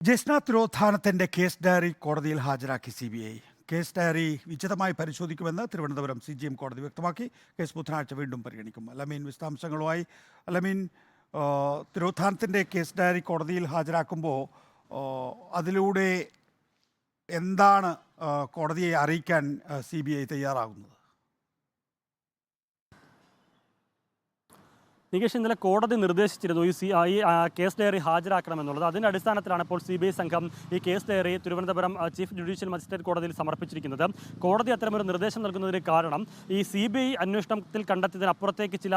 Jasna തിരോധാനത്തിന്റെ case diary കോടതിയിൽ ഹാജരാക്കി CBI. Case diary വിശദമായി പരിശോധിക്കുമെന്ന് തിരുവനന്തപുരം CJM കോടതി വ്യക്തമാക്കി. കേസ് ബുധനാഴ്ച വീണ്ടും പരിഗണിക്കും. അലമീൻ വിശദാംശങ്ങളുമായി. അലമീൻ, തിരോധാനത്തിന്റെ കേസ് ഡയറി കോടതിയിൽ ഹാജരാക്കുമ്പോൾ അതിലൂടെ എന്താണ് കോടതിയെ അറിയിക്കാൻ CBI തയ്യാറാകുന്നത്? നികേഷ്, ഇന്നലെ കോടതി നിർദ്ദേശിച്ചിരുന്നു ഈ കേസ് ഡയറി ഹാജരാക്കണമെന്നുള്ളത്. അതിൻ്റെ അടിസ്ഥാനത്തിലാണ് ഇപ്പോൾ CBI സംഘം ഈ case diary Thiruvananthapuram chief judicial magistrate കോടതിയിൽ സമർപ്പിച്ചിരിക്കുന്നത്. കോടതി അത്തരമൊരു നിർദ്ദേശം നൽകുന്നതിന് കാരണം ഈ CBI അന്വേഷണത്തിൽ കണ്ടെത്തിയതിനപ്പുറത്തേക്ക് ചില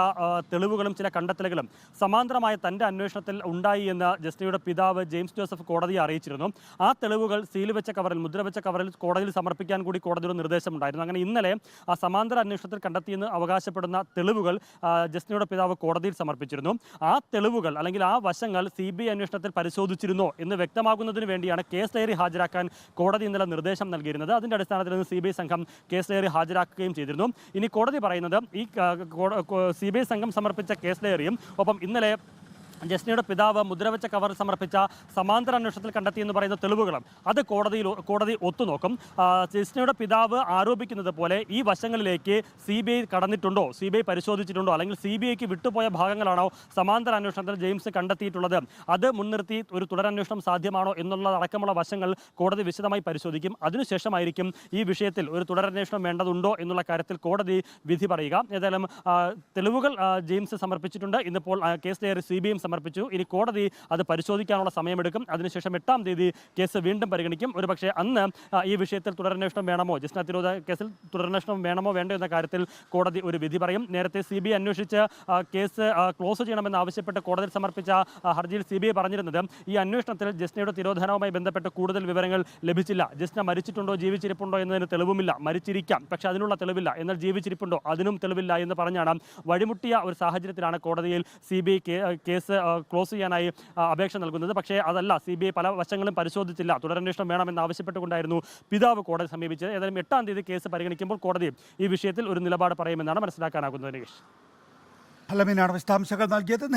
തെളിവുകളും ചില കണ്ടെത്തലുകളും സമാന്തരമായ തൻ്റെ അന്വേഷണത്തിൽ ഉണ്ടായി എന്ന് ജസ്നയുടെ പിതാവ് ജെയിംസ് ജോസഫ് കോടതിയെ അറിയിച്ചിരുന്നു. ആ തെളിവുകൾ സീൽ വെച്ച കവറിൽ, മുദ്രവെച്ച കവറിൽ കോടതിയിൽ സമർപ്പിക്കാൻ കൂടി കോടതിയുടെ നിർദ്ദേശമുണ്ടായിരുന്നു. അങ്ങനെ ഇന്നലെ ആ സമാന്തര അന്വേഷണത്തിൽ കണ്ടെത്തിയെന്ന് അവകാശപ്പെടുന്ന തെളിവുകൾ ജസ്നയുടെ പിതാവ് കോടതിയിൽ സമർപ്പിച്ചിരുന്നു. ആ തെളിവുകൾ അല്ലെങ്കിൽ ആ വശങ്ങൾ CBI അന്വേഷണത്തിൽ പരിശോധിച്ചിരുന്നോ എന്ന് വ്യക്തമാകുന്നതിന് വേണ്ടിയാണ് കേസ് ഡയറി ഹാജരാക്കാൻ കോടതി ഇന്നലെ നിർദ്ദേശം നൽകിയിരുന്നത്. അതിൻ്റെ അടിസ്ഥാനത്തിൽ നിന്ന് CBI സംഘം കേസ് ഡയറി ഹാജരാക്കുകയും ചെയ്തിരുന്നു. ഇനി കോടതി പറയുന്നത് ഈ CBI സംഘം സമർപ്പിച്ച കേസ് ഡയറിയും ഒപ്പം ഇന്നലെ ജസ്നയുടെ പിതാവ് മുദ്രവെച്ച കവറിൽ സമർപ്പിച്ച സമാന്തര അന്വേഷണത്തിൽ കണ്ടെത്തിയെന്ന് പറയുന്ന തെളിവുകളും അത് കോടതി ഒത്തുനോക്കും. ജസ്നയുടെ പിതാവ് ആരോപിക്കുന്നത് പോലെ ഈ വശങ്ങളിലേക്ക് CBI കടന്നിട്ടുണ്ടോ, CBI പരിശോധിച്ചിട്ടുണ്ടോ, അല്ലെങ്കിൽ CBIക്ക് വിട്ടുപോയ ഭാഗങ്ങളാണോ സമാന്തര അന്വേഷണത്തിൽ ജെയിംസ് കണ്ടെത്തിയിട്ടുള്ളത്, അത് മുൻനിർത്തി ഒരു തുടരന്വേഷണം സാധ്യമാണോ എന്നുള്ളതടക്കമുള്ള വശങ്ങൾ കോടതി വിശദമായി പരിശോധിക്കും. അതിനുശേഷമായിരിക്കും ഈ വിഷയത്തിൽ ഒരു തുടരന്വേഷണം വേണ്ടതുണ്ടോ എന്നുള്ള കാര്യത്തിൽ കോടതി വിധി പറയുക. ഏതായാലും തെളിവുകൾ ജെയിംസ് സമർപ്പിച്ചിട്ടുണ്ട്. ഇന്നിപ്പോൾ കേസ് ഡയറി CBI സമർപ്പിച്ചു. ഇനി കോടതി അത് പരിശോധിക്കാനുള്ള സമയമെടുക്കും. അതിനുശേഷം 8-ാം തീയതി കേസ് വീണ്ടും പരിഗണിക്കും. ഒരുപക്ഷെ അന്ന് ഈ വിഷയത്തിൽ തുടരന്വേഷണം വേണമോ, ജസ്ന തിരോധ കേസിൽ തുടരന്വേഷണം വേണമോ വേണ്ടോ എന്ന കാര്യത്തിൽ കോടതി ഒരു വിധി പറയും. നേരത്തെ CBI അന്വേഷിച്ച് കേസ് ക്ലോസ് ചെയ്യണമെന്ന് ആവശ്യപ്പെട്ട് കോടതിയിൽ സമർപ്പിച്ച ഹർജിയിൽ CBI പറഞ്ഞിരുന്നത് ഈ അന്വേഷണത്തിൽ ജസ്നയുടെ തിരോധാനവുമായി ബന്ധപ്പെട്ട് കൂടുതൽ വിവരങ്ങൾ ലഭിച്ചില്ല. ജസ്ന മരിച്ചിട്ടുണ്ടോ ജീവിച്ചിരിപ്പുണ്ടോ എന്നതിന് തെളിവുമില്ല. മരിച്ചിരിക്കാം, പക്ഷേ അതിനുള്ള തെളിവില്ല. എന്നാൽ ജീവിച്ചിരിപ്പുണ്ടോ അതിനും തെളിവില്ല എന്ന് പറഞ്ഞാണ് വഴിമുട്ടിയ ഒരു സാഹചര്യത്തിലാണ് കോടതിയിൽ CBI കേസ് ക്ലോസ് ചെയ്യാനായി അപേക്ഷ നൽകുന്നത്. പക്ഷേ അതല്ല, CBI പല വശങ്ങളും പരിശോധിച്ചില്ല, തുടരന്വേഷണം വേണമെന്ന് ആവശ്യപ്പെട്ടുകൊണ്ടായിരുന്നു പിതാവ് കോടതി സമീപിച്ചത്. ഏതായാലും 8-ാം തീയതി കേസ് പരിഗണിക്കുമ്പോൾ കോടതി ഈ വിഷയത്തിൽ ഒരു നിലപാട് പറയുമെന്നാണ് മനസ്സിലാക്കാനാകുന്നത്. അലമീനാണ് വിശദാംശങ്ങൾ നൽകിയത്.